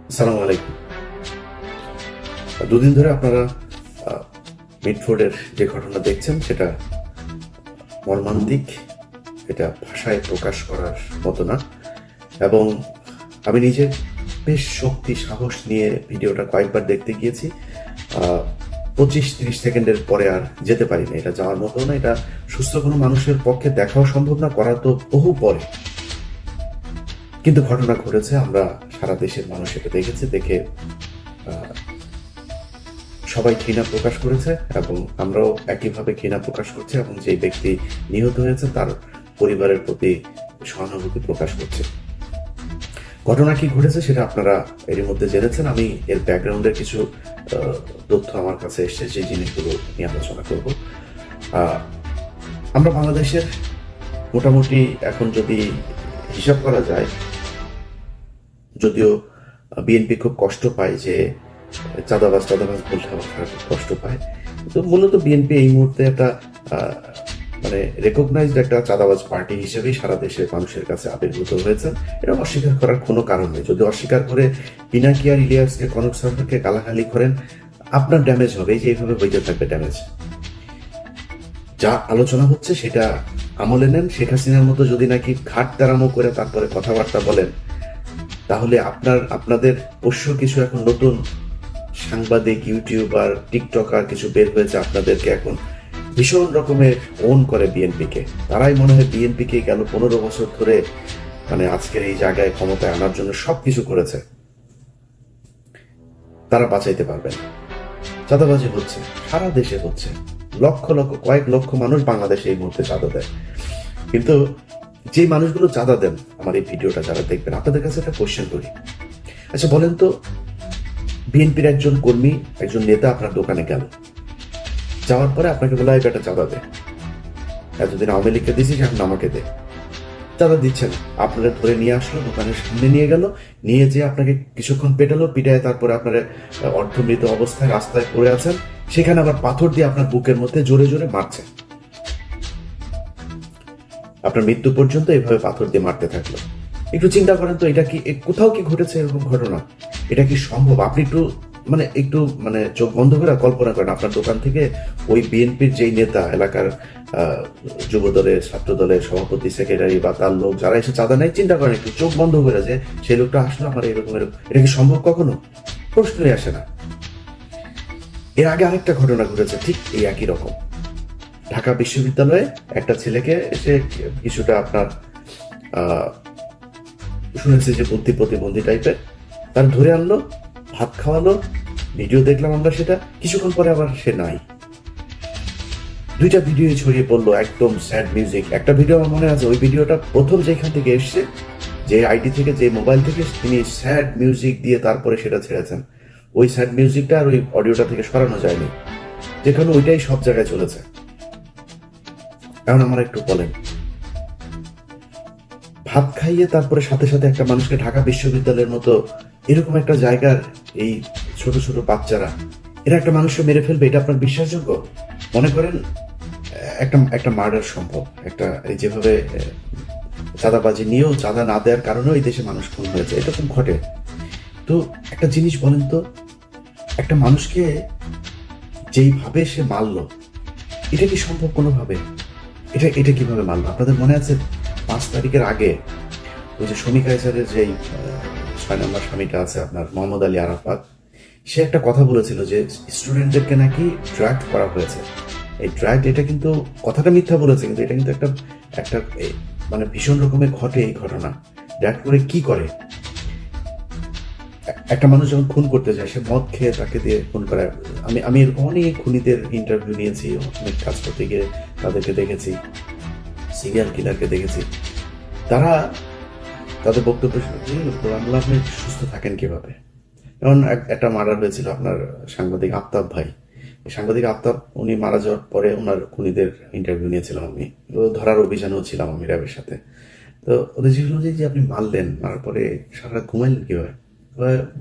আসসালামু আলাইকুম। দুদিন ধরে আপনারা মিটফোর্ডের যে ঘটনা দেখছেন সেটা মর্মান্তিক। এটা ভাষায় প্রকাশ করার মতো না। এবং আমি নিজে বেশ শক্তি সাহস নিয়ে ভিডিওটা কয়েকবার দেখতে গিয়েছি। 25-30 সেকেন্ডের পরে আর যেতে পারি না। এটা যাওয়ার মতো না। এটা সুস্থ কোনো মানুষের পক্ষে দেখাও সম্ভব না, করা তো বহু পরে। কিন্তু ঘটনা ঘটেছে, আমরা সারা দেশের মানুষ এটা দেখেছে। দেখে সবাই ঘৃণা প্রকাশ করেছে এবং আমরাও একইভাবে ঘৃণা প্রকাশ করছি এবং যে ব্যক্তি নিহত হয়েছে তার পরিবারের প্রতি সহানুভূতি প্রকাশ করছে। ঘটনা কি ঘটেছে সেটা আপনারা এর মধ্যে জেনেছেন। আমি এর ব্যাকগ্রাউন্ডের কিছু তথ্য আমার কাছে এসছে, যে জিনিসগুলো নিয়ে আলোচনা করব। আমরা বাংলাদেশের মোটামুটি এখন যদি হিসাব করা যায়, যদিও বিএনপি খুব কষ্ট পায় যে চাঁদাবাজ চাঁদাবাজ বলতে আমার খুব কষ্ট পায়, তো মূলত বিএনপি এই মুহূর্তে একটা মানে রেকগনাইজড একটা চাঁদাবাজ পার্টি হিসেবেই সারা দেশের মানুষের কাছে আবির্ভূত হয়েছে। এটা অস্বীকার করার কোনো কারণ নেই। যদি অস্বীকার করে পিনাকি আর ইলিয়াসকে, কনক সরকারকে গালাগালি করেন, আপনার ড্যামেজ হবে। এই যে এইভাবে হইতে থাকবে ড্যামেজ। যা আলোচনা হচ্ছে সেটা আমলে নেন। শেখ হাসিনার মতো যদি নাকি ঘাট তারামো করে তারপরে কথাবার্তা বলেন, তাহলে আপনাদের পোষ্য কিছু এখন নতুন সাংবাদিক, ইউটিউবার, টিকটকার কিছু বের হয়েছে, আপনাদেরকে এখন ভীষণ রকমের ওন করে বিএনপিকে। তারাই মনে হয় বিএনপিকে গেল 15 বছর ধরে মানে আজকের এই জায়গায় ক্ষমতায় আনার জন্য সবকিছু করেছে। তারা বাঁচাইতে পারবে না। চাঁদাবাজি হচ্ছে, সারা দেশে হচ্ছে। লক্ষ লক্ষ, কয়েক লক্ষ মানুষ বাংলাদেশে এই মুহূর্তে চাঁদা দেয়। কিন্তু যে মানুষগুলো চাঁদা দেন, আমার এই ভিডিওটা যারা দেখবেন, আপনাদের কাছে একটা কোশ্চেন করি। আচ্ছা বলেন তো, বিএনপির একজন কর্মী, একজন নেতা আপনার দোকানে গেল, যাওয়ার পরে আপনাকে বলা একটা চাঁদা দে। এতদিন আওয়ামী লীগকে দিয়েছিস, এখন আমাকে দে। চাঁদা দিচ্ছে না। আপনারা ধরে নিয়ে আসলো, দোকানের সামনে নিয়ে গেল, নিয়ে যেয়ে আপনাকে কিছুক্ষণ পেটালো, পিটায় তারপরে আপনার অর্ধমৃত অবস্থায় রাস্তায় পড়ে আছেন, সেখানে আবার পাথর দিয়ে আপনার বুকের মধ্যে জোরে জোরে মারছে। আপনার মৃত্যু পর্যন্ত এভাবে পাথর দিয়ে মারতে থাকলো। একটু চিন্তা করেন তো, এটা কি কোথাও কি ঘটেছে এরকম ঘটনা? এটা কি সম্ভব? আপনি একটু চোখ বন্ধ করে কল্পনা করেন, আপনার দোকান থেকে ওই বিএনপির যেই নেতা, এলাকার যুব দলের, ছাত্র দলের সভাপতি, সেক্রেটারি বা তার লোক যারা এসে চাঁদা নেয়, চিন্তা করেন একটু, চোখ বন্ধ করে, যে সেই লোকটা আসলো আমার এরকম এরকম। এটা কি সম্ভব কখনো? প্রশ্নই আসে না। এর আগে আরেকটা ঘটনা ঘটেছে ঠিক এই একই রকম। ঢাকা বিশ্ববিদ্যালয়ে একটা ছেলেকে এসে কিছুটা আপনার শুনেছি যে বুদ্ধি প্রতিবন্ধী টাইপের, তার ধরে আনলো, ভাত খাওয়ালো, ভিডিও দেখলাম আমরা সেটা। কিছুক্ষণ পরে আবার সে নাই। দুইটা ভিডিও ছড়িয়ে পড়লো, একদম স্যাড মিউজিক। একটা ভিডিও আমার মনে আছে, ওই ভিডিওটা প্রথম যেখান থেকে এসছে, যে আইডি থেকে, যে মোবাইল থেকে, তিনি স্যাড মিউজিক দিয়ে তারপরে সেটা ছেড়েছেন। ওই স্যাড মিউজিকটা আর ওই অডিওটা থেকে সরানো যায়নি, যেখানে ওইটাই সব জায়গায় চলেছে। এখন আমার একটু বলেন, ভাত খাইয়ে তারপরে সাথে সাথে একটা মানুষকে ঢাকা বিশ্ববিদ্যালয়ের মতো এরকম একটা জায়গার এই ছোট ছোট বাচ্চারা, এরা একটা মানুষকে মেরে ফেলবে, এটা আপনার বিশ্বাসযোগ্য? মনে করেন একটা একটা মার্ডার সম্ভব, একটা এই যেভাবে চাঁদাবাজি নিয়েও, চাঁদা না দেওয়ার কারণেও এই দেশে মানুষ খুন হয়েছে, এটা খুব ঘটে। তো একটা জিনিস বলেন তো, একটা মানুষকে যেইভাবে সে মারলো, এটা কি সম্ভব কোনোভাবে? এটা এটা কিভাবে মারলো? আপনাদের মনে আছে 5 তারিখের আগে ওই যে শমী কায়সারের যেই 6 নম্বর স্বামীটা আছে আপনার, মোহাম্মদ আলী আরাফাত, সে একটা কথা বলেছিল যে স্টুডেন্টদেরকে নাকি ড্রাগ করা হয়েছে। এই ড্রাগ, এটা কিন্তু কথাটা মিথ্যা বলেছে, কিন্তু এটা কিন্তু একটা একটা মানে ভীষণ রকমের ঘটে এই ঘটনা। ড্রাগ করে কি করে? একটা মানুষ যখন খুন করতে যায়, সে মদ খেয়ে তাকে দিয়ে খুন করে। আমি আমি এরকম অনেক খুনিদের ইন্টারভিউ নিয়েছি, অনেক কাজ করতে গিয়ে তাদেরকে দেখেছি, সিরিয়াল কিলারকে দেখেছি। তারা তাদের বক্তব্য শুনে বললাম, আপনি সুস্থ থাকেন কিভাবে? যেমন একটা মার্ডার হয়েছিল আপনার সাংবাদিক আফতাব ভাই। সাংবাদিক আফতাব, উনি মারা যাওয়ার পরে ওনার খুনিদের ইন্টারভিউ নিয়েছিলাম আমি, ধরার অভিযানেও ছিলাম আমি র্যাবের সাথে। তো ওদের জিজ্ঞেস করলাম যে আপনি মারলেন, মারার পরে সারা রাত ঘুমাইলেন কিভাবে?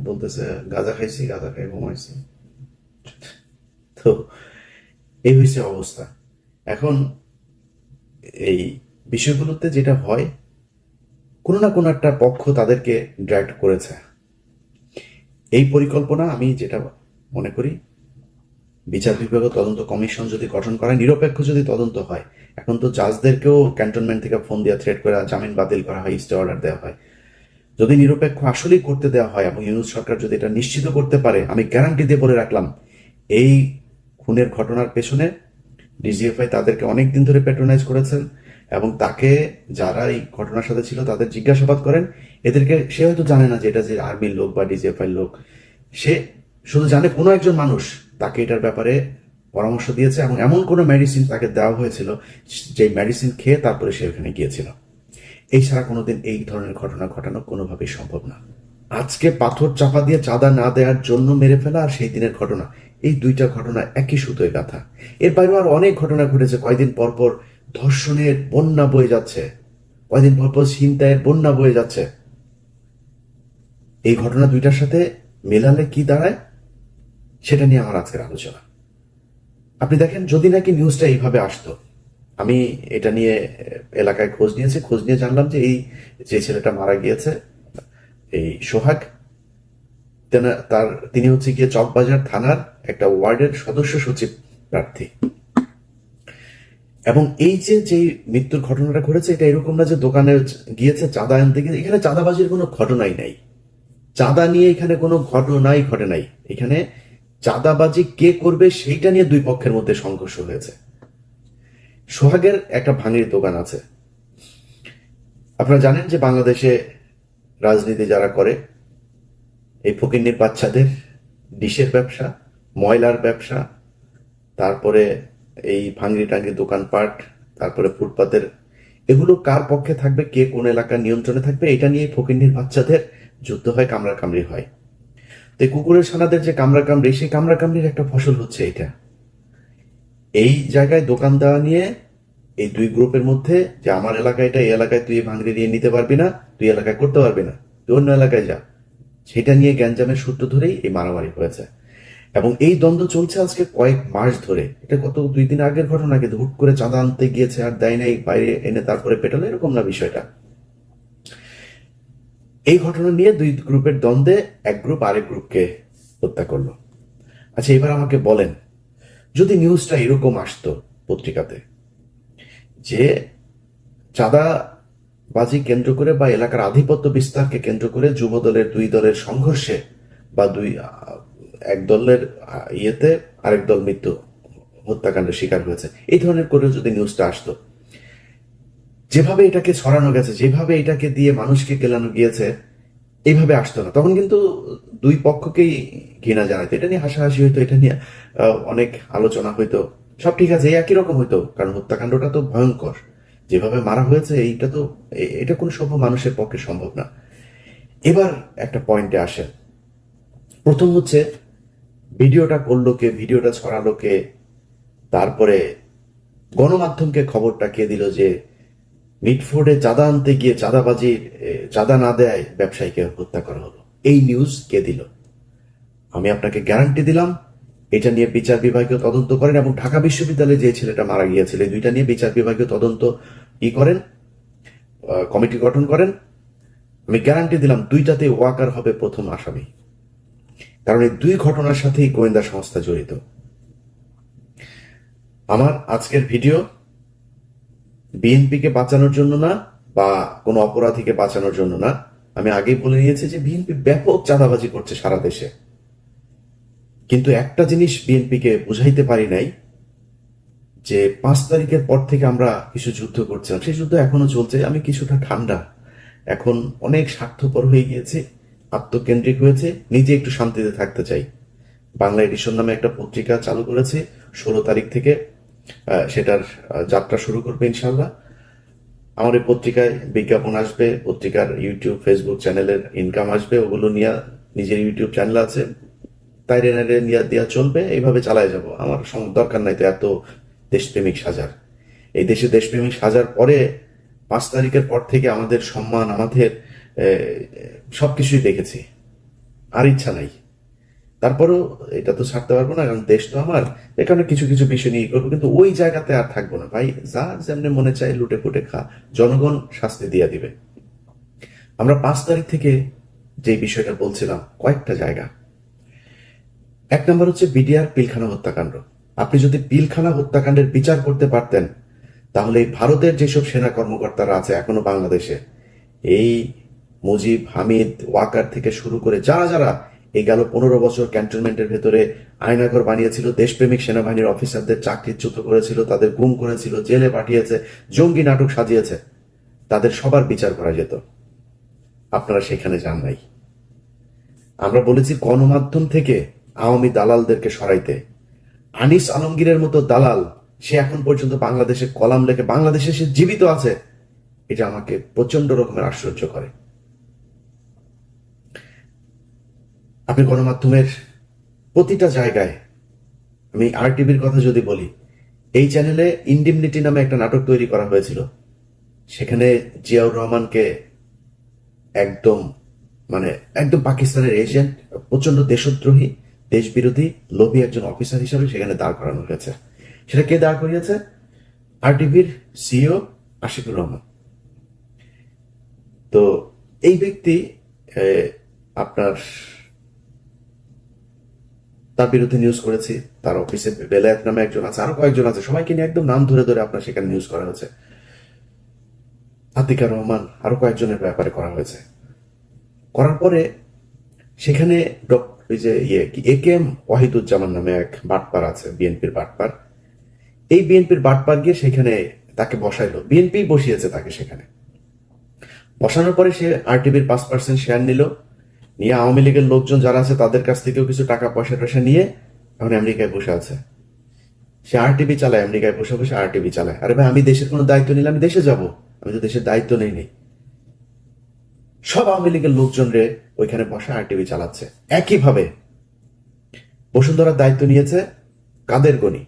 বলতেছে গাঁজা খাইছি, গাঁজা খাই ঘুমাইছি। তো এই হয়েছে অবস্থা। এখন এই বিষয়গুলোতে যেটা হয়, কোনো না কোনো একটা পক্ষ তাদেরকে ড্র্যাগ করেছে। এই পরিকল্পনা আমি যেটা মনে করি, বিচার বিভাগ তদন্ত কমিশন যদি গঠন করা, নিরপেক্ষ যদি তদন্ত হয়, এখন তো জাজদেরকেও ক্যান্টনমেন্ট থেকে ফোন দিয়ে থ্রেট করে জামিন বাতিল করা হয়, স্টে অর্ডার দেওয়া হয়। যদি নিরপেক্ষ আসলেই করতে দেওয়া হয় এবং ইউনূস সরকার যদি এটা নিশ্চিত করতে পারে, আমি গ্যারান্টি দিয়ে বলে রাখলাম, এই খুনের ঘটনার পেছনে ডিজিএফআই তাদেরকে অনেক দিন ধরে প্যাট্রোনাইজ করেছেন এবং তাকে যারা এই ঘটনার সাথে ছিল তাদের জিজ্ঞাসাবাদ করেন। এদেরকে সে হয়তো জানে না যে এটা যে আর্মির লোক বা ডিজিএফআই লোক, সে শুধু জানে কোনো একজন মানুষ তাকে এটার ব্যাপারে পরামর্শ দিয়েছে এবং এমন কোনো মেডিসিন তাকে দেওয়া হয়েছিল যে মেডিসিন খেয়ে তারপরে সে ওখানে গিয়েছিল। এই ছাড়া কোনোদিন এই ধরনের ঘটনা ঘটানো কোনোভাবেই সম্ভব না। আজকে পাথর চাপা দিয়ে চাঁদা না দেওয়ার জন্য মেরে ফেলা আর সেই দিনের ঘটনা, এই দুইটা ঘটনা একই সুতোয় গাঁথা। এর বাইরেও আর অনেক ঘটনা ঘটেছে। কয়দিন পরপর ধর্ষণের বন্যা বয়ে যাচ্ছে, কয়দিন পরপর ছিনতাইয়ের বন্যা বয়ে যাচ্ছে। এই ঘটনা দুইটার সাথে মেলালে কি দাঁড়ায় সেটা নিয়ে আমার আজকের আলোচনা। আপনি দেখেন, যদি নাকি নিউজটা এইভাবে আসতো, আমি এটা নিয়ে এলাকায় খোঁজ নিয়েছি, খোঁজ নিয়ে জানলাম যে এই যে ছেলেটা মারা গিয়েছে, এই সোহাগ, তিনি হচ্ছে গিয়ে চকবাজার থানার একটা ওয়ার্ডের সদস্য সচিব প্রার্থী। এবং এই যে মৃত্যুর ঘটনাটা ঘটেছে, এটা এরকম না যে দোকানে গিয়েছে চাঁদা আনতে গিয়ে, এখানে চাঁদাবাজির কোনো ঘটনাই নাই, চাঁদা নিয়ে এখানে কোনো ঘটনাই ঘটে নাই। এখানে চাঁদাবাজি কে করবে সেইটা নিয়ে দুই পক্ষের মধ্যে সংঘর্ষ হয়েছে। সোহাগের একটা ভাঙির দোকান আছে। আপনারা জানেন যে বাংলাদেশে রাজনীতি যারা করে, এই ফকিন্নির বাচ্চাদের ডিশের ব্যবসা, ময়লার ব্যবসা, তারপরে এই ভাঙড়ি টাঙ্গি দোকানপাট, তারপরে ফুটপাতের, এগুলো কার পক্ষে থাকবে, কে কোন এলাকার নিয়ন্ত্রণে থাকবে, এটা নিয়ে ফকিন্নির বাচ্চাদের যুদ্ধ হয়, কামড়াকামড়ি হয়। তো কুকুরের ছানাদের যে কামড়াকামড়ি, সেই কামড়াকামড়ির একটা ফসল হচ্ছে এটা। এই জায়গায় দোকান দেওয়া নিয়ে এই দুই গ্রুপের মধ্যে, যে আমার এলাকায় এটা, এই এলাকায় তুই ভাঙড়ি দিয়ে নিতে পারবি না, তুই এলাকায় করতে পারবি না, তুই অন্য এলাকায় যা, সেটা নিয়ে গ্যাঞ্জামের সূত্র ধরেই এই মারামারি হয়েছে। এবং এই দ্বন্দ্ব চলছে আজকে কয়েক মাস ধরে। এটা কত 2 দিন আগের ঘটনা, কিন্তু হুট করে চাঁদা আনতে গিয়েছে আর দেয় নাই, বাইরে এনে তারপরে পেটালো, এরকম না বিষয়টা। এই ঘটনা নিয়ে দুই গ্রুপের দ্বন্দ্বে এক গ্রুপ আরেক গ্রুপকে হত্যা করলো। আচ্ছা, এবার আমাকে বলেন, যদি নিউজটা এরকম আসতো পত্রিকাতে যে চাঁদাবাজি কেন্দ্র করে বা এলাকার আধিপত্য বিস্তারকে কেন্দ্র করে যুব দলের দুই দলের সংঘর্ষে বা এক দলের ইয়েতে আরেক দল হত্যাকাণ্ডের শিকার হয়েছে, এই ধরনের করে যদি নিউজটা আসতো, যেভাবে এটাকে ছড়ানো গেছে, যেভাবে এটাকে দিয়ে মানুষকে কেলানো গিয়েছে, এইভাবে আসতো না। তখন কিন্তু দুই পক্ষকেই ঘৃণা জানাইতো, এটা নিয়ে হাসাহাসি হইতো, এটা নিয়ে অনেক আলোচনা হইতো, সব ঠিক আছে, একই রকম হইতো। কারণ হত্যাকাণ্ডটা তো ভয়ঙ্কর, যেভাবে মারা হয়েছে, এটা কোন সভ্য মানুষের পক্ষে সম্ভব না। এবার একটা পয়েন্টে আসেন। প্রথম হচ্ছে, ভিডিওটা করলো কে, ভিডিওটা ছড়ালো কে, তারপরে গণমাধ্যমকে খবরটা কে দিল যে মিটফোর্ডে চাঁদা আনতে গিয়ে চাঁদা না দেয় ব্যবসায়ীকে হত্যা করা হলো, এই নিউজ কে দিল? আমি আপনাকে গ্যারান্টি দিলাম, এটা নিয়ে বিচার বিভাগীয় তদন্ত করেন এবং ঢাকা বিশ্ববিদ্যালয়ে যে ছেলেটা মারা গিয়েছিল, এই দুইটা নিয়ে বিচার বিভাগীয় তদন্ত করেন, কমিটি গঠন করেন। আমি গ্যারান্টি দিলাম দুইটাতে ওয়াকার হবে প্রথম আসামি, কারণ এই দুই ঘটনার সাথেই গোয়েন্দা সংস্থা জড়িত। আমার আজকের ভিডিও বিএনপিকে বাঁচানোর জন্য না বা কোনো অপরাধীকে বাঁচানোর জন্য না। আমি আগেই বলে নিয়েছি যে বিএনপি ব্যাপক চাঁদাবাজি করছে সারা দেশে, কিন্তু একটা জিনিস বিএনপিকে বুঝাইতে পারি নাই, যে 5 তারিখের পর থেকে আমরা কিছু যুদ্ধ করছিলাম, সেই যুদ্ধ এখনো চলছে। আমি কিছুটা ঠান্ডা, এখন অনেক স্বার্থপর হয়ে গিয়েছে, আত্মকেন্দ্রিক হয়েছে, নিজে একটু শান্তিতে থাকতে চাই। বাংলা এডিশন নামে একটা পত্রিকা চালু করেছে, 16 তারিখ থেকে সেটার যাত্রা শুরু করবে ইনশাল্লাহ। আমার এই পত্রিকায় বিজ্ঞাপন আসবে, পত্রিকার ইউটিউব ফেসবুক চ্যানেলের ইনকাম আসবে, ওগুলো নিয়ে নিজের ইউটিউব চ্যানেল আছে, তাইরে নাইরে নিয়ে দেওয়া চলবে, এইভাবে চালায় যাব। আমার দরকার নাই তো এত দেশপ্রেমিক সাজার। এই দেশে দেশপ্রেমিক সাজার পরে 5 তারিখের পর থেকে আমাদের সম্মান, আমাদের সবকিছুই দেখেছি, আর ইচ্ছা নাই। তারপরেও এটা তো ছাড়তে পারবো না, কারণ দেশ তো আমার, এ কারণে কিছু কিছু বিষয় নিয়ে করবো, কিন্তু ওই জায়গাতে আর থাকবো না ভাই। যার যেমনি মনে চায় লুটে ফুটে খা, জনগণ শাস্তি দিয়ে দিবে। আমরা 5 তারিখ থেকে যে বিষয়টা বলছিলাম, কয়েকটা জায়গা এক নম্বর হচ্ছে বিডিআর পিলখানা হত্যাকাণ্ড। আপনি যদি পিলখানা হত্যাকাণ্ডের বিচার করতে পারতেন, তাহলে ভারতের যেসব সেনা কর্মকর্তারা আছে এখনো বাংলাদেশে, এই মুজিব, হামিদ, ওয়াকার থেকে শুরু করে যারা যারা এই গেল 15 বছর ক্যান্টনমেন্টের ভেতরে আয়নাঘর বানিয়েছিল, দেশপ্রেমিক সেনাবাহিনীর অফিসারদের চাকরিচ্যুত করেছিল, তাদের গুম করেছিল, জেলে পাঠিয়েছে, জঙ্গি নাটক সাজিয়েছে, তাদের সবার বিচার করা যেত। আপনারা সেখানে যান নাই। আমরা বলেছি গণমাধ্যম থেকে আওয়ামী দালালদেরকে সরাইতে। আনিস আলমগীরের মতো দালাল, সে এখন পর্যন্ত বাংলাদেশে কলাম লেখে, বাংলাদেশে সে জীবিত আছে, এটা আমাকে প্রচন্ড রকমের আশ্চর্য করে। আপনি গণমাধ্যমের প্রতিটা জায়গায়, আমি RTVর কথা যদি বলি, এই চ্যানেলে ইনডিমনিটি নামে একটা নাটক তৈরি করা হয়েছিল। সেখানে জিয়াউর রহমানকে একদম একদম পাকিস্তানের এজেন্ট, প্রচন্ড দেশদ্রোহী, দেশবিরোধী, লোভী একজন অফিসার হিসাবে সেখানে দাঁড় করানো হয়েছে। সেটা কে দাঁড় করিয়েছে? RTVর CEO আশিকুর রহমান। তো এই ব্যক্তি আপনার তার বিরুদ্ধে নিউজ করেছি। তার অফিসে বেলায়েত নামে একজন আছে, আরো কয়েকজন আছে, সবাইকে নিয়ে একদম নাম ধরে ধরে আপনার সেখানে নিউজ করা হয়েছে। আতিকা রহমান, আরো কয়েকজনের ব্যাপারে করা হয়েছে। করার পরে সেখানে ওই যে AKM ওয়াহিদুজ্জামান নামে এক বাটপার আছে, বিএনপির বাটপার। এই বিএনপির বাটপার গিয়ে সেখানে তাকে বসাইলো, বিএনপি বসিয়েছে তাকে সেখানে। বসানোর পরে সে RTVর 5% শেয়ার নিল, নিয়ে আওয়ামী লীগের লোকজন যারা আছে তাদের কাছ থেকেও কিছু টাকা পয়সা নিয়ে এখন আমেরিকায় বসে আছে। সে RTV চালায়, আমেরিকায় বসে বসে RTV চালায়। আরে ভাই, আমি দেশের কোনো দায়িত্ব নিলে আমি দেশে যাব? আমি তো দেশের দায়িত্ব নেই। সব আওয়ামী লীগের লোকজন রে ওইখানে বসে RTV চালাচ্ছে। একইভাবে বসুন্ধরার দায়িত্ব নিয়েছে কাদের গনি,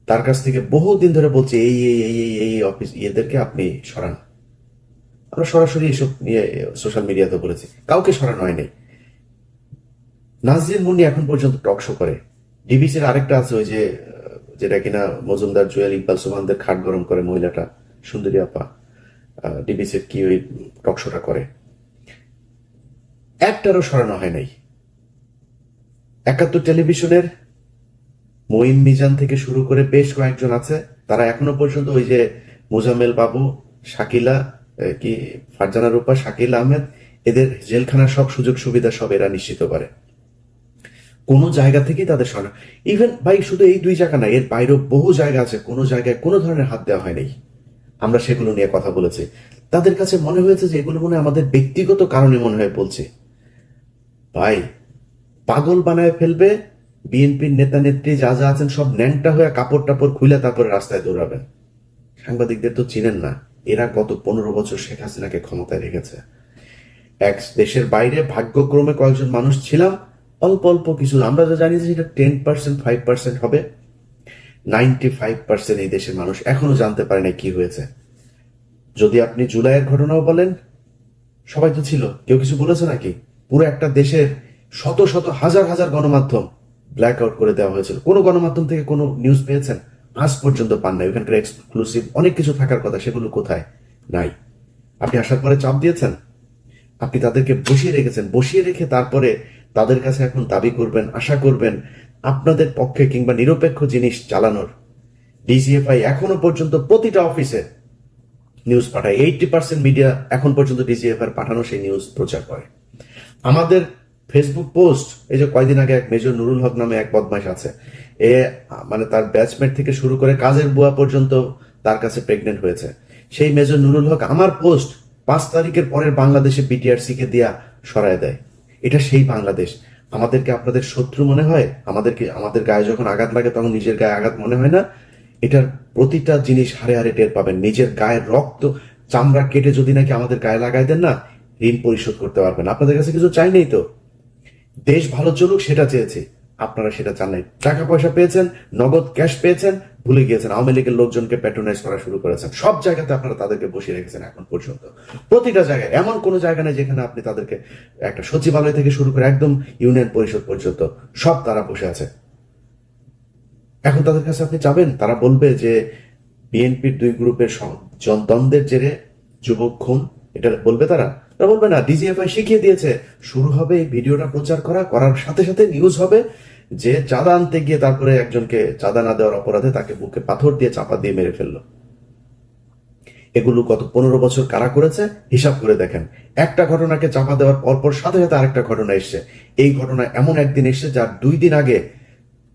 তার কাছ থেকে বহুদিন ধরে বলছে এই অফিস এদেরকে আপনি সরান। আমরা সরাসরি এসব নিয়ে সোশ্যাল মিডিয়াতে বলেছি, কাউকে সরানো হয়নি। নাজরিন মুন্নি এখন পর্যন্ত টক শো করে। ডিবিসির আরেকটা আছে, ওই যে যেটা কিনা মজুমদার, জুয়েল, ইকবাল সুবহানদের খাট গরম করে মহিলাটা, সুন্দরী আপা, ডিবিসির কি ওই টক শোটা করে, একটারও সরানো হয় নাই। 71 টেলিভিশনের মঈন মিজান থেকে শুরু করে বেশ কয়েকজন আছে, তারা এখনো পর্যন্ত ওই যে মোজাম্মেল বাবু, শাকিলা, কি ফারজানা রূপা, শাকিল আহমেদ, এদের জেলখানার সব সুযোগ সুবিধা সব এরা নিশ্চিত করে। কোনো জায়গা থেকেই তাদের সরানো, ইভেন ভাই শুধু এই 2 জায়গা না, এর বাইরেও বহু জায়গা আছে, কোনো জায়গায় কোনো ধরনের হাত দেওয়া হয়নি। আমরা সেগুলো নিয়ে কথা বলেছি। তাদের কাছে মনে হয়েছে যে এগুলো মনে আমাদের ব্যক্তিগত কারণে মনে হয় বলছি। ভাই, পাগল বানায় ফেলবে। বিএনপির নেতা নেত্রী যা যা আছেন সব ন্যাংটা হয়ে কাপড় টাপড় খুলে তারপরে রাস্তায় দৌড়াবেন। সাংবাদিকদের তো চিনেন না, এরা গত 15 বছর শেখ হাসিনাকে ক্ষমতায় রেখেছে। এক দেশের বাইরে ভাগ্যক্রমে কয়েকজন মানুষ ছিলাম, অল্প অল্প কিছু, আমরা যা জানি যে সেটা 10%, 5% হবে। 95% এই দেশের মানুষ এখনো জানতে পারে না কি হয়েছে। যদি আপনি জুলাইয়ের ঘটনাও বলেন, সবাই তো ছিল, কেউ কিছু বলেছে নাকি? পুরো একটা দেশের শত শত হাজার হাজার গণমাধ্যম ব্ল্যাক আউট করে দেওয়া হয়েছিল। কোনো গণমাধ্যম থেকে কোনো নিউজ পেয়েছেন? আজ পর্যন্ত পান নাই। ওখানকার এক্সক্লুসিভ অনেক কিছু থাকার কথা, সেগুলো কোথায়? নাই। আপনি আসার পরে চাপ দিয়েছেন, আপনি তাদেরকে বসিয়ে রেখেছেন, বসিয়ে রেখে তারপরে তাদের কাছে এখন দাবি করবেন, আশা করবেন আপনাদের পক্ষে কিংবা নিরপেক্ষ জিনিস চালানোর। ডিজিএফআই এখনো পর্যন্ত প্রতিটা অফিসে নিউজ পাঠায়। 80% মিডিয়া এখন পর্যন্ত ডিজিএফআই পাঠানো সেই নিউজ প্রচার করে। আমাদের ফেসবুক পোস্ট, এই যে কয়দিন আগে এক মেজর নুরুল হক নামে এক বদমাইশ আছে, তার ব্যাচমেট থেকে শুরু করে কাজের বুয়া পর্যন্ত তার কাছে প্রেগনেন্ট হয়েছে। সেই মেজর নুরুল হক আমার পোস্ট 5 তারিখের পরের বাংলাদেশে বিটিআরসি কে দিয়া সরায় দেয়। এটা সেই বাংলাদেশ। আমাদেরকে আপনাদের শত্রু মনে হয়? আমাদের গায়ে যখন আঘাত লাগে তখন নিজের গায়ে আঘাত মনে হয় না? এটার প্রতিটা জিনিস হারে হারে টের পাবেন। নিজের গায়ের রক্ত চামড়া কেটে যদি নাকি আমাদের গায়ে লাগাই দেন না, ঋণ পরিশোধ করতে পারবেন। আপনাদের কাছে কিছু চাই নেই তো, দেশ ভালো চলুক সেটা চেয়েছি, আপনারা সেটা চান নাই। টাকা পয়সা পেয়েছেন, নগদ ক্যাশ পেয়েছেন, ভুলে গিয়েছেন। আওয়ামী লীগের লোকজনকে প্যাট্রোনাইজ করা শুরু করেছেন। সব জায়গাতে আপনারা তাদেরকে বসিয়ে রেখেছেন এখন পর্যন্ত। প্রতিটা জায়গায়, এমন কোন জায়গা নেই যেখানে আপনি তাদেরকে, একটা সচিবালয় থেকে শুরু করে একদম ইউনিয়ন পরিষদ পর্যন্ত সব তারা বসে আছে। এখন তাদের কাছে আপনি যাবেন, তারা বলবে যে বিএনপির 2 গ্রুপের দ্বন্দ্বের জেরে যুবক খুন, এটা বলবে তারা? তারা বলবে না, ডিজিএফআই শিখিয়ে দিয়েছে। শুরু হবে এই ভিডিওটা প্রচার করার সাথে সাথে নিউজ হবে যে চাঁদা আনতে গিয়ে তারপরে একজনকে চাঁদা না দেওয়ার অপরাধে তাকে বুকে পাথর দিয়ে চাপা দিয়ে মেরে ফেললো। এগুলো গত 15 বছর কারা করেছে হিসাব করে দেখেন। একটা ঘটনাকে চাপা দেওয়ার পরপর সাথে সাথে আরেকটা ঘটনা এসছে। এই ঘটনা এমন একদিন এসছে যার 2 দিন আগে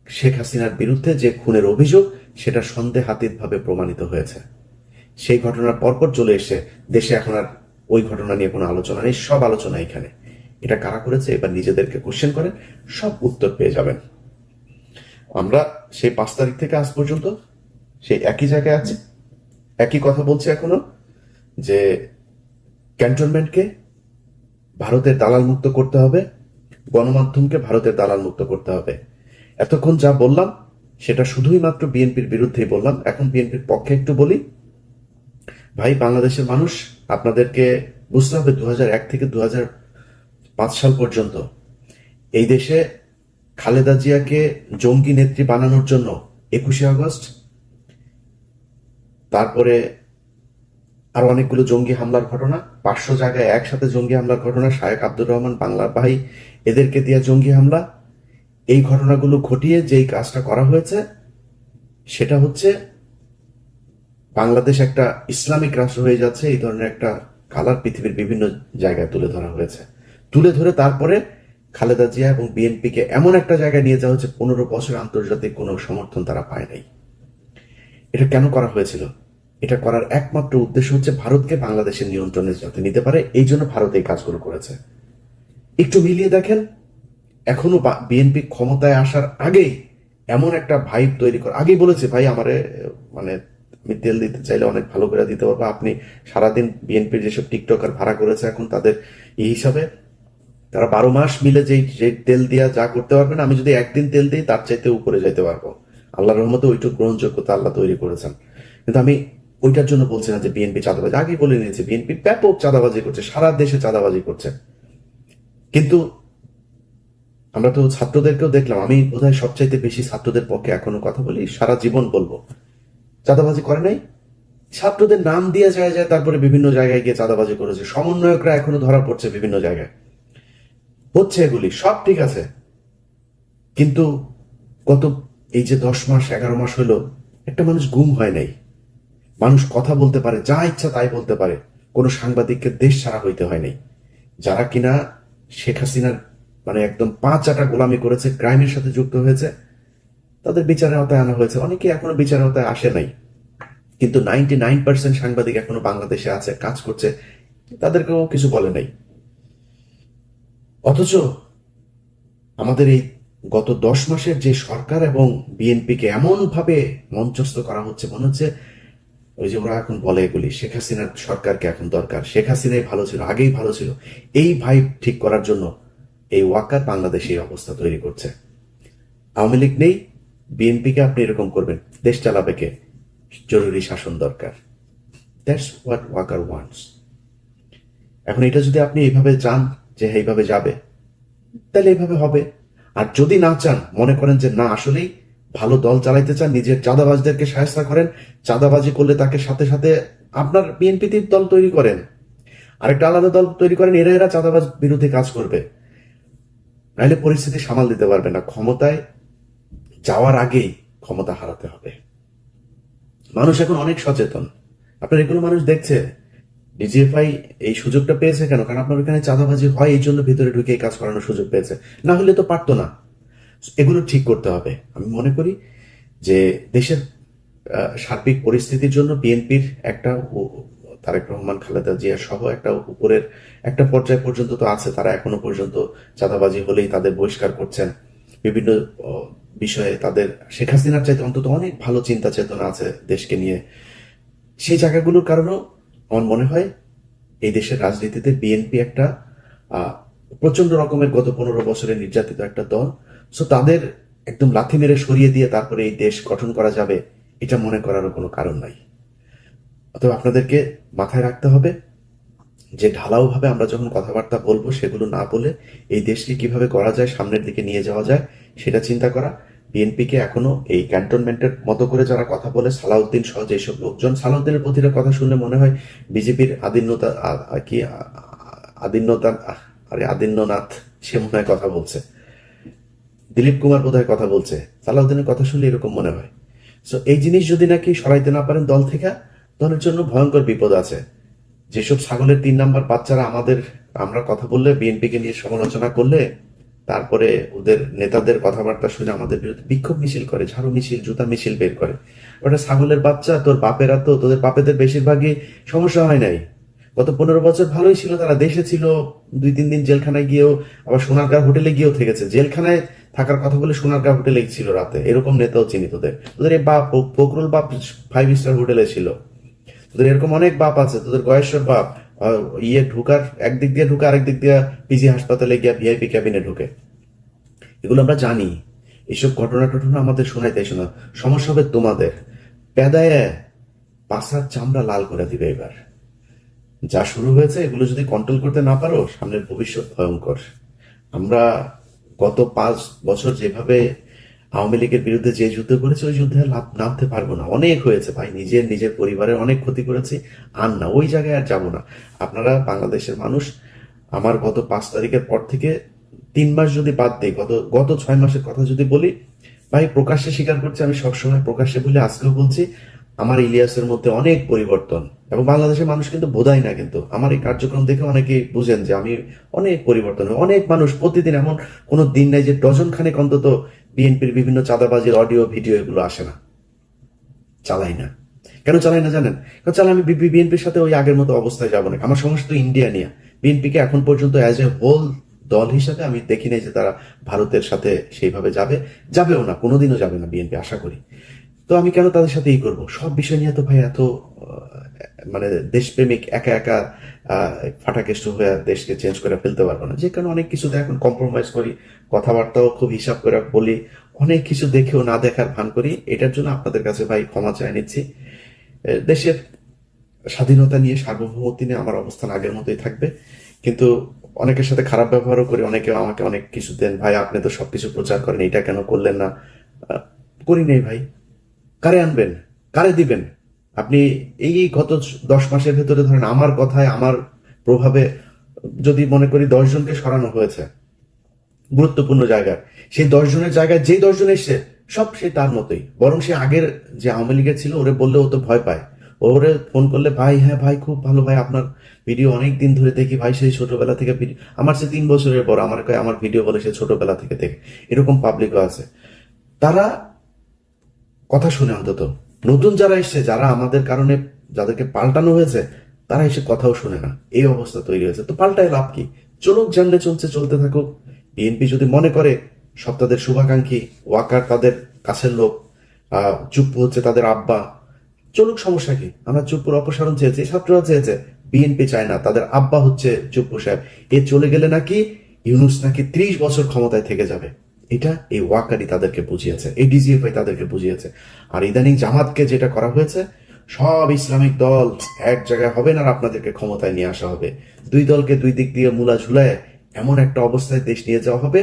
শেখ হাসিনার বিরুদ্ধে যে খুনের অভিযোগ সেটা সন্দেহাতীতভাবে প্রমাণিত হয়েছে। সেই ঘটনার পরপর চলে এসে দেশে এখন আর ওই ঘটনা নিয়ে কোনো আলোচনা নেই, সব আলোচনা এখানে। এটা কারা করেছে এবার নিজেদেরকে কোশ্চেন করেন, সব উত্তর পেয়ে যাবেন। আমরা সেই 5 তারিখ থেকে আজ পর্যন্ত সেই একই জায়গায় আছি, একই কথা বলছি এখনো, যে ক্যান্টনমেন্টকে ভারতের দালাল মুক্ত করতে হবে, গণমাধ্যমকে ভারতের দালাল মুক্ত করতে হবে। এতক্ষণ যা বললাম সেটা শুধুই মাত্র বিএনপির বিরুদ্ধেই বললাম। এখন বিএনপির পক্ষে একটু বলি। ভাই, বাংলাদেশের মানুষ, আপনাদেরকে বুঝতে হবে 2001 থেকে 2005 সাল পর্যন্ত এই দেশে খালেদা জিয়াকে জঙ্গি নেত্রী বানানোর জন্য 21শে আগস্ট, তারপরে আরো অনেকগুলো জঙ্গি হামলার ঘটনা, 500 জায়গায় একসাথে জঙ্গি হামলার ঘটনা, শায়েখ আব্দুর রহমান বাংলার ভাই এদেরকে দিয়ে জঙ্গি হামলা, এই ঘটনাগুলো ঘটিয়ে যেই কাজটা করা হয়েছে সেটা হচ্ছে বাংলাদেশ একটা ইসলামিক রাষ্ট্র হয়ে যাচ্ছে, এই ধরনের একটা কালার পৃথিবীর বিভিন্ন জায়গায় তুলে ধরা হয়েছে। তুলে ধরে তারপরে খালেদা জিয়া এবং বিএনপিকে এমন একটা জায়গায় নিয়ে যাওয়া হচ্ছে 15 বছর আন্তর্জাতিক কোনো সমর্থন তারা পায় নাই। এটা কেন করা হয়েছিল? এটা করার একমাত্র উদ্দেশ্য হচ্ছে ভারতকে বাংলাদেশের নিয়ন্ত্রণে যাতে নিতে পারে, এই জন্য ভারত এই কাজগুলো করেছে। একটু মিলিয়ে দেখেন, এখনো বিএনপি ক্ষমতায় আসার আগেই এমন একটা ভাইব তৈরি করে, আগেই বলেছে ভাই আমারে মানে আমি তেল দিতে চাইলে অনেক ভালো করে দিতে পারবো। আপনি সারাদিন বিএনপির যেসব টিকটকার ভাড়া করেছে এখন তাদের এই হিসাবে তারা 12 মাস মিলে যে তেল দিয়া যা করতে পারবেন, আমি যদি একদিন তেল দিই তার চাইতে উপরে যাইতে পারবো। আল্লাহর রহমতে ওইটুকু গ্রহণযোগ্যতা আল্লাহ তৈরি করেছেন। কিন্তু আমি ওইটার জন্য বলছি না যে বিএনপি চাঁদাবাজি, আগেই বলে নিয়েছে বিএনপি ব্যাপক চাঁদাবাজি করছে, সারা দেশে চাঁদাবাজি করছে। কিন্তু আমরা তো ছাত্রদেরকেও দেখলাম, আমি বোধহয় সবচাইতে বেশি ছাত্রদের পক্ষে এখনো কথা বলি, সারা জীবন বলবো, চাঁদাবাজি করে নাই। ছাত্রদের নাম দিয়ে যায় তারপরে বিভিন্ন জায়গায় গিয়ে চাঁদাবাজি করেছে, সমন্বয়করা এখনো ধরা পড়ছে বিভিন্ন জায়গায়, হচ্ছে এগুলি সব ঠিক আছে। কিন্তু গত এই যে 10 মাস 11 মাস হলো একটা মানুষ গুম হয় নাই, মানুষ কথা বলতে পারে, যা ইচ্ছা তাই বলতে পারে, কোনো সাংবাদিককে দেশ ছাড়া হইতে হয় নাই। যারা কিনা শেখ হাসিনার মানে একদম 5 চাটা গোলামি করেছে, ক্রাইমের সাথে যুক্ত হয়েছে, তাদের বিচারের আওতায় আনা হয়েছে। অনেকে এখনো বিচারের আওতায় আসে নাই, কিন্তু 99% সাংবাদিক এখনো বাংলাদেশে আছে, কাজ করছে, তাদেরকেও কিছু বলে নাই। অথচ আমাদের এই গত 10 মাসের যে সরকার এবং বিএনপিকে এমন ভাবে মঞ্চস্থ করা হচ্ছে, মনে হচ্ছে ওই যে ওরা এখন বলে এগুলি শেখ হাসিনার সরকারকে এখন দরকার, শেখ হাসিনাই ভালো ছিল, আগেই ভালো ছিল। এই ভাইব ঠিক করার জন্য এই ওয়াকার বাংলাদেশে এই অবস্থা তৈরি করছে। আওয়ামী লীগ নেই, বিএনপিকে আপনি এরকম করবেন, দেশ চালাবে কে? জরুরি শাসন দরকার। That's what Walker wants. এখন এটা যদি আপনি এইভাবে চান যে এইভাবে যাবে, তাহলে এইভাবে হবে। আর যদি না চান, মনে করেন যে না আসলেই ভালো দল চালাইতে চান, নিজের চাঁদাবাজদেরকে সাহায্য করেন, চাঁদাবাজি করলে তাকে সাথে সাথে আপনার বিএনপিতে দল তৈরি করেন, আরেকটা আলাদা দল তৈরি করেন, এরা চাঁদাবাজ বিরোধী কাজ করবে, নাহলে পরিস্থিতি সামাল দিতে পারবে না। ক্ষমতায় যাওয়ার আগেই ক্ষমতা হারাতে হবে। মানুষ এখন অনেক সচেতন, আপনার এগুলো মানুষ দেখছে। ডিজিএফআই এই সুযোগটা পেয়েছে কেন? কারণ আপনার ওখানে চাঁদাবাজি হয়, এই জন্য ভিতরে ঢুকে এই কাজ করানোর সুযোগ পেয়েছে, না হলে তো পারতো না। এগুলো ঠিক করতে হবে। আমি মনে করি যে দেশের সার্বিক পরিস্থিতির জন্য বিএনপির একটা, তারেক রহমান খালেদা জিয়া সহ একটা উপরের একটা পর্যায় পর্যন্ত তো আছে, তারা এখনো পর্যন্ত চাঁদাবাজি হলেই তাদের বহিষ্কার করছেন। বিভিন্ন বিষয়ে তাদের শেখ হাসিনার চাইতে অন্তত অনেক ভালো চিন্তা চেতনা আছে দেশকে নিয়ে। সেই জায়গাগুলোর কারণেও আমার মনে হয় এই দেশের রাজনীতিতে বিএনপি একটা প্রচন্ড রকমের গত 15 বছরে নির্যাতিত একটা দল। সো তাদের একদম লাথি মেরে সরিয়ে দিয়ে তারপরে এই দেশ গঠন করা যাবে, এটা মনে করারও কোনো কারণ নাই। অতএব আপনাদেরকে মাথায় রাখতে হবে যে ঢালাও ভাবে আমরা যখন কথাবার্তা বলবো, সেগুলো না বলে এই দেশকে কিভাবে করা যায়, সামনের দিকে নিয়ে যাওয়া যায়, সেটা চিন্তা করা। বিএনপিকে এখনো এই ক্যান্টনমেন্টের মতো করে যারা কথা বলে, সালাউদ্দিন সহ যেসব লোকজন, সালাউদ্দিনের প্রতিটা কথা শুনলে মনে হয় বিজেপির আদিন্যনাথ সে মনে হয় কথা বলছে, দিলীপ কুমার বোধহয় কথা বলছে, সালাউদ্দিনের কথা শুনলে এরকম মনে হয়। সো এই জিনিস যদি নাকি সরাইতে না পারেন দল থেকে, দলের জন্য ভয়ঙ্কর বিপদ আছে। যেসব ছাগলের 3 নাম্বার বাচ্চারা আমরা কথা বললে, বিএনপিকে নিয়ে সমালোচনা করলে, তারপরে ওদের নেতাদের কথাবার্তা শুনে আমাদের বিরুদ্ধে বিক্ষোভ মিছিল করে, ঝাড়ু মিছিল, জুতা মিছিল বের করে, ওটা ছাগলের বাচ্চা। তোদের বাপেদের বেশিরভাগই সমস্যা হয় নাই। গত 15 বছর ভালোই ছিল, তারা দেশে ছিল, 2-3 দিন জেলখানায় গিয়েও, আবার সোনারগাঁ হোটেলে গিয়েও থেকেছে। জেলখানায় থাকার কথা বলে সোনারগাঁ হোটেলে ছিল রাতে, এরকম নেতাও চিনি তোদের এই বাপ ফখরুল বাপ 5 স্টার হোটেলে ছিল। তোদের এরকম অনেক বাপ আছে, তোদের গয়েশ্বর বাপ একদিক দিয়ে ঢুকে আরেক দিক দিয়ে পিজি হাসপাতালে গিয়া ভিআইপি ক্যাবিনে ঢুকে। এগুলো আমরা জানি। এইসব ঘটনা আমাদের শোনাইতে এসো না। সমস্যা হবে তোমাদের, পেদায় পাশার চামড়া লাল করে দিবে এবার। যা শুরু হয়েছে, এগুলো যদি কন্ট্রোল করতে না পারো, সামনের ভবিষ্যৎ ভয়ঙ্কর। আমরা গত 5 বছর যেভাবে আওয়ামী লীগের বিরুদ্ধে যে যুদ্ধ করেছে, ওই যুদ্ধে নামতে পারবো না। অনেক হয়েছে ভাই, নিজের পরিবারের অনেক ক্ষতি করেছি, আর না, ওই জায়গায় আর যাবো না। আপনারা বাংলাদেশের মানুষ, আমার গত 5 তারিখের পর থেকে 3 মাস যদি বাদ দিই, গত 6 মাসের কথা যদি বলি, ভাই প্রকাশ্যে স্বীকার করছি, আমি সবসময় প্রকাশ্যে বলে আজকেও বলছি, আমার ইলিয়াসের মধ্যে অনেক পরিবর্তন। এবং বাংলাদেশের মানুষ কিন্তু বোধাই না, কিন্তু আমার এই কার্যক্রম দেখে অনেকেই বুঝেন যে আমি অনেক পরিবর্তন। অনেক মানুষ প্রতিদিন, এমন কোনো দিন নাই যে ডজন খানেক অন্তত বিএনপির বিভিন্ন চাঁদাবাজির অডিও ভিডিও এগুলো আসে না, চালাই না। কেন চালাই না জানেন? কারণ চালাই, আমি বিএনপির সাথে ওই আগের মতো অবস্থায় যাবো না। আমার সমস্যা তো ইন্ডিয়া নিয়ে। বিএনপিকে এখন পর্যন্ত অ্যাজ এ হোল দল হিসাবে আমি দেখি নাই যে তারা ভারতের সাথে সেইভাবে যাবেও না, কোনোদিনও যাবে না বিএনপি, আশা করি। তো আমি কেন তাদের সাথে করব? সব বিষয় নিয়ে তো ভাই এত মানে দেশপ্রেমিক একা একা ফাটাকেষ্ট হয়ে দেশকে চেঞ্জ করে ফেলতে পারবো না। যে কারণে অনেক কিছুতে এখন কম্প্রোমাইজ করি, কথাবার্তাও খুব হিসাব করে বলি, অনেক কিছু দেখেও না দেখার ভান করি। এটার জন্য আপনাদের কাছে ভাই ক্ষমা চাই নিচ্ছি। দেশের স্বাধীনতা নিয়ে, সার্বভৌমত্ব নিয়ে আমার অবস্থান আগের মতোই থাকবে, কিন্তু অনেকের সাথে খারাপ ব্যবহারও করি। অনেকে আমাকে অনেক কিছু দেন, ভাই আপনি তো সবকিছু প্রচার করেন, এটা কেন করলেন না? করি নেই ভাই। কারে আনবেন, কারে দিবেন? আপনি এই গত 10 মাসের ভেতরে ধরেন আমার কথায়, আমার প্রভাবে যদি মনে করি 10 জনকে সরানো হয়েছে গুরুত্বপূর্ণ জায়গায়, সেই 10 জনের জায়গায় যে 10 জন এসছে সব সে তার মতোই। বরং সে আগের যে আওয়ামী লীগের ছিল, ওরে বললে ও তো ভয় পায়। ওরে ফোন করলে, ভাই হ্যাঁ ভাই খুব ভালো ভাই, আপনার ভিডিও অনেক দিন ধরে দেখি ভাই, সেই ছোটবেলা থেকে ভিডিও, আমার সে 3 বছরের বড়, আমার ভিডিও বলে সে ছোটবেলা থেকে দেখে। এরকম পাবলিকও আছে। তারা কথা শুনে অন্তত। নতুন যারা এসছে, যারা আমাদের কারণে যাদেরকে পাল্টানো হয়েছে, তারা এসে কথাও শুনে না। এই অবস্থা তৈরি হয়েছে। তো পাল্টায় লাভ কি? চলুক, জানলে চলছে, চলতে থাকুক। বিএনপি যদি মনে করে সব তাদের শুভাকাঙ্ক্ষী, ওয়াকার তাদের কাছের লোক, চুপ্পু হচ্ছে তাদের আব্বা, চলুক, সমস্যা কি? আমরা চুপ্পুর অপসারণ চেয়েছি, ছাত্ররা চেয়েছে, বিএনপি চায় না। তাদের আব্বা হচ্ছে চুপ্পু সাহেব। এ চলে গেলে নাকি ইউনূস নাকি 30 বছর ক্ষমতায় থেকে যাবে। এটা এই ওয়াকারি তাদেরকে বুঝিয়েছে, এই ডিজিএফআই তাদেরকে বুঝিয়েছে। আর ইদানিং জামাতকে যেটা করা হয়েছে, সব ইসলামিক দল এক জায়গায় হবে না, আর আপনাদেরকে ক্ষমতায় নিয়ে আসা হবে। 2 দলকে 2 দিক দিয়ে মূলা ঝুলায় এমন একটা অবস্থায় দেশ নিয়ে যাওয়া হবে।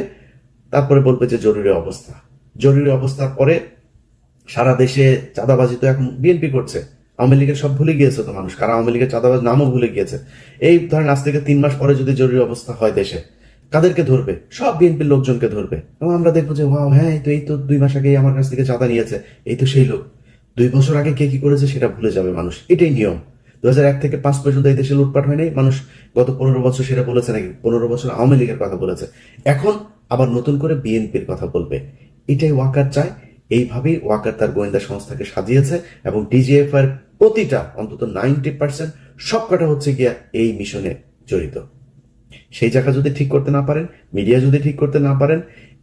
তারপরে বলবে যে জরুরি অবস্থা। জরুরি অবস্থার পরে সারা দেশে চাঁদাবাজি তো এখন বিএনপি করছে। আওয়ামী লীগের সব ভুলে গিয়েছে তো মানুষ, কারা আওয়ামী লীগের চাঁদাবাজ নামও ভুলে গিয়েছে। এই ধরেন আজ থেকে 3 মাস পরে যদি জরুরি অবস্থা হয় দেশে, কাদেরকে ধরবে? সব বিএনপির লোকজনকে ধরবে। এবং আমরা দেখবো যে ওয়াও, হ্যাঁ এই তো 2 মাস আগে আমার কাছ থেকে চাঁদা নিয়েছে, এই তো সেই লোক। 2 বছর আগে কে কি করেছে সেটা ভুলে যাবে মানুষ। এটাই নিয়ম। 2001 থেকে 5 পর্যন্ত এই দেশে লুটপাট হয় নাই। মানুষ গত 15 বছর সেটা বলেছে নাকি? 15 বছর আওয়ামী লীগের কথা বলেছে, এখন আবার নতুন করে বিএনপির কথা বলবে। এটাই ওয়াকার চায়। এইভাবেই ওয়াকার তার গোয়েন্দা সংস্থাকে সাজিয়েছে, এবং ডিজিএফআই প্রতিটা অন্তত 90% সবকটা হচ্ছে গিয়া এই মিশনে জড়িত। সেই জায়গা যদি ঠিক করতে না পারেন, মিডিয়া যদি ঠিক করতে না পারেন,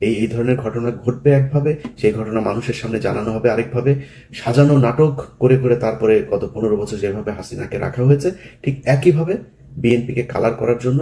এই ধরনের ঘটনা ঘটবে একভাবে, সেই ঘটনা মানুষের সামনে জানানো হবে আরেকভাবে। সাজানো নাটক করে করে তারপরে গত 15 বছর যেভাবে হাসিনাকে রাখা হয়েছে, ঠিক একইভাবে বিএনপিকে কালার করার জন্য